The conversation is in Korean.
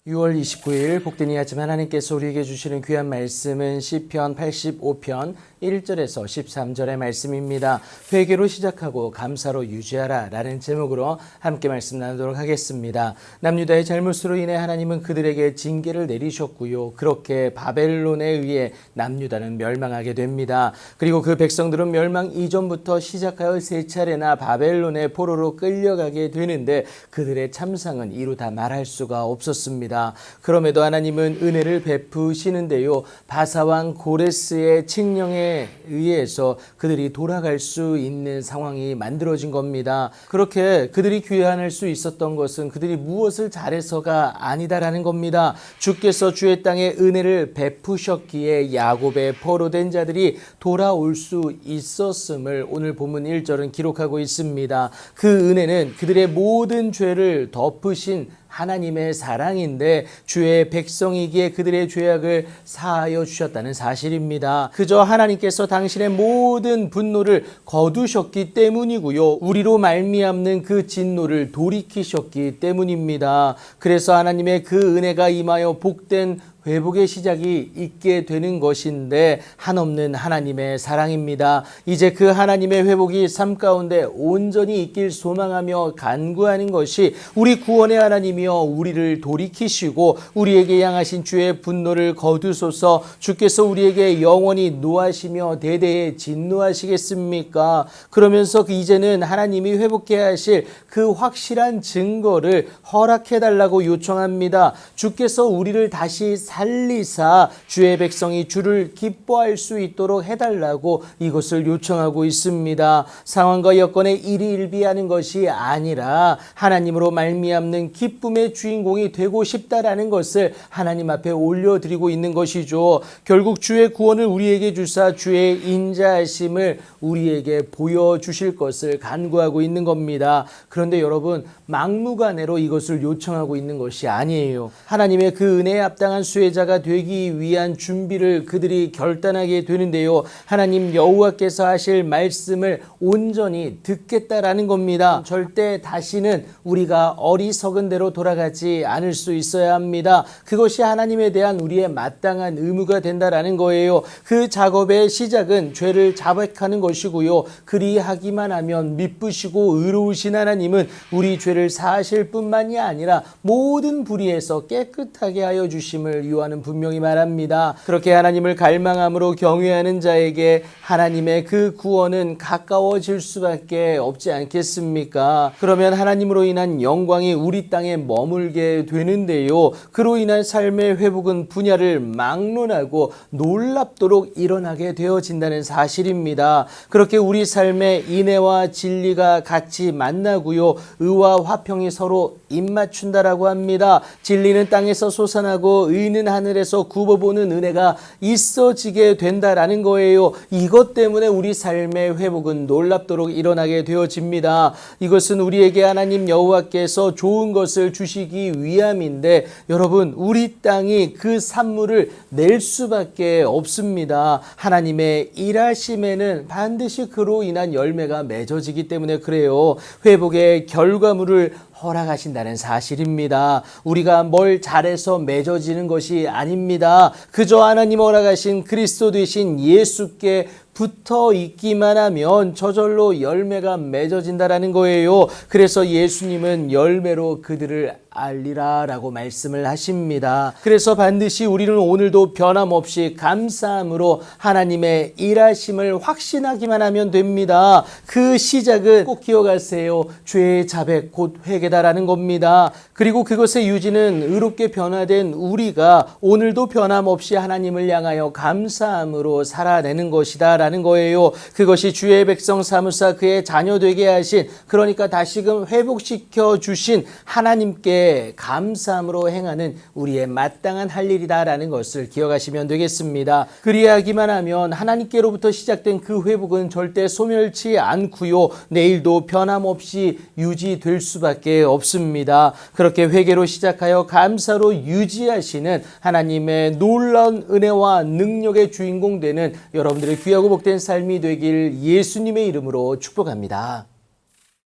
6월 29일 복되니 아침 하나님께서 우리에게 주시는 귀한 말씀은 시편 85편 1절에서 13절의 말씀입니다. 회개로 시작하고 감사로 유지하라 라는 제목으로 함께 말씀 나누도록 하겠습니다. 남유다의 잘못으로 인해 하나님은 그들에게 징계를 내리셨고요. 그렇게 바벨론에 의해 남유다는 멸망하게 됩니다. 그리고 그 백성들은 멸망 이전부터 시작하여 세 차례나 바벨론의 포로로 끌려가게 되는데 그들의 참상은 이루 다 말할 수가 없었습니다. 그럼에도 하나님은 은혜를 베푸시는데요. 바사왕 고레스의 칙령에 의해서 그들이 돌아갈 수 있는 상황이 만들어진 겁니다. 그렇게 그들이 귀환할 수 있었던 것은 그들이 무엇을 잘해서가 아니다라는 겁니다. 주께서 주의 땅에 은혜를 베푸셨기에 야곱의 포로된 자들이 돌아올 수 있었음을 오늘 본문 1절은 기록하고 있습니다. 그 은혜는 그들의 모든 죄를 덮으신 하나님의 사랑인데 주의 백성이기에 그들의 죄악을 사하여 주셨다는 사실입니다. 그저 하나님께서 당신의 모든 분노를 거두셨기 때문이고요. 우리로 말미암는 그 진노를 돌이키셨기 때문입니다. 그래서 하나님의 그 은혜가 임하여 복된 회복의 시작이 있게 되는 것인데 한없는 하나님의 사랑입니다. 이제 그 하나님의 회복이 삶 가운데 온전히 있길 소망하며 간구하는 것이 우리 구원의 하나님이여 우리를 돌이키시고 우리에게 향하신 주의 분노를 거두소서. 주께서 우리에게 영원히 노하시며 대대에 진노하시겠습니까? 그러면서 이제는 하나님이 회복해 하실 그 확실한 증거를 허락해달라고 요청합니다. 주께서 우리를 다시 살리사 주의 백성이 주를 기뻐할 수 있도록 해달라고 이것을 요청하고 있습니다. 상황과 여건에 일희일비하는 것이 아니라 하나님으로 말미암는 기쁨의 주인공이 되고 싶다라는 것을 하나님 앞에 올려드리고 있는 것이죠. 결국 주의 구원을 우리에게 주사 주의 인자하심을 우리에게 보여주실 것을 간구하고 있는 겁니다. 그런데 여러분, 막무가내로 이것을 요청하고 있는 것이 아니에요. 하나님의 그 은혜에 합당한 수혜자가 되기 위한 준비를 그들이 결단하게 되는데요. 하나님 여호와께서 하실 말씀을 온전히 듣겠다라는 겁니다. 절대 다시는 우리가 어리석은 대로 돌아가지 않을 수 있어야 합니다. 그것이 하나님에 대한 우리의 마땅한 의무가 된다라는 거예요. 그 작업의 시작은 죄를 자백하는 것이고요. 그리하기만 하면 미쁘시고 의로우신 하나님은 우리 죄를 사하실 뿐만이 아니라 모든 불의에서 깨끗하게 하여 주심을 요한은 분명히 말합니다. 그렇게 하나님을 갈망함으로 경외하는 자에게 하나님의 그 구원은 가까워질 수밖에 없지 않겠습니까? 그러면 하나님으로 인한 영광이 우리 땅에 머물게 되는데요. 그로 인한 삶의 회복은 분야를 막론하고 놀랍도록 일어나게 되어진다는 사실입니다. 그렇게 우리 삶에 인애와 진리가 같이 만나고요. 의와 화평이 서로 입맞춘다라고 합니다. 진리는 땅에서 솟아나고 의는 하늘에서 굽어보는 은혜가 있어지게 된다라는 거예요. 이것 때문에 우리 삶의 회복은 놀랍도록 일어나게 되어집니다. 이것은 우리에게 하나님 여호와께서 좋은 것을 주시기 위함인데 여러분, 우리 땅이 그 산물을 낼 수밖에 없습니다. 하나님의 일하심에는 반드시 그로 인한 열매가 맺어지기 때문에 그래요. 회복의 결과물을 허락하신다는 사실입니다. 우리가 뭘 잘해서 맺어지는 것이 아닙니다. 그저 하나님 허락하신 그리스도 되신 예수께 붙어 있기만 하면 저절로 열매가 맺어진다라는 거예요. 그래서 예수님은 열매로 그들을 알리라 라고 말씀을 하십니다. 그래서 반드시 우리는 오늘도 변함없이 감사함으로 하나님의 일하심을 확신하기만 하면 됩니다. 그 시작은 꼭 기억하세요. 죄의 자백 곧 회개다라는 겁니다. 그리고 그것의 유지는 의롭게 변화된 우리가 오늘도 변함없이 하나님을 향하여 감사함으로 살아내는 것이다 라는 거예요. 그것이 주의 백성 삼으사 그의 자녀 되게 하신, 그러니까 다시금 회복시켜 주신 하나님께 감사함으로 행하는 우리의 마땅한 할 일이다라는 것을 기억하시면 되겠습니다. 그리하기만 하면 하나님께로부터 시작된 그 회복은 절대 소멸치 않고요. 내일도 변함없이 유지될 수밖에 없습니다. 그렇게 회개로 시작하여 감사로 유지하시는 하나님의 놀라운 은혜와 능력의 주인공 되는 여러분들의 귀하고 복된 삶이 되길 예수님의 이름으로 축복합니다.